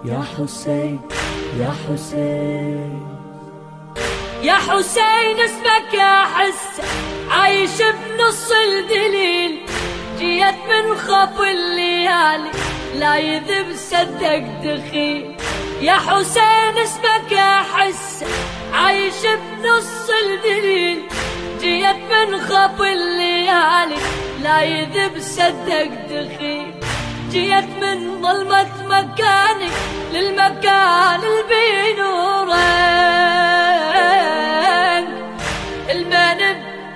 يا حسين يا حسين يا حسين اسمك يا حس عايش بنص الدليل، جيت من خف الليالي لا يذب صدق دخيل. يا حسين اسمك يا حس عايش بنص الدليل، جيت من خف الليالي لا يذب صدق دخيل. جيت من ظلمة مكاني للمكان اللي بنورك، المن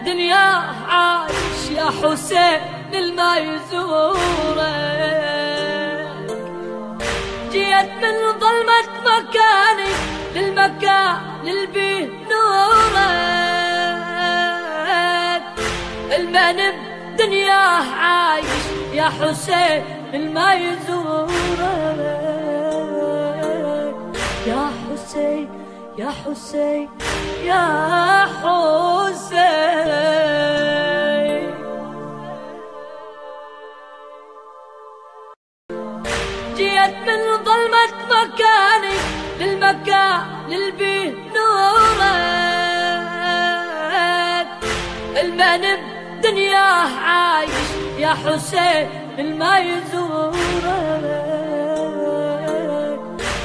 بدنياه عايش يا حسين الما يزورك. جيت من ظلمة مكاني للمكان اللي بنورك، المن بدنياه عايش يا حسين الما يزورك. يا حسين يا حسين يا حسين، جيت من ظلمة مكاني للمكان اللي بنورك، المن بدنياه عايش يا حسين الما يزورك.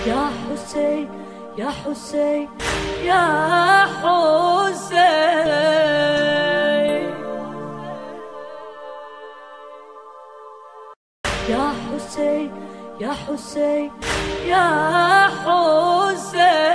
يا حسين يا حسين يا حسين، يا حسين يا حسين يا حسين.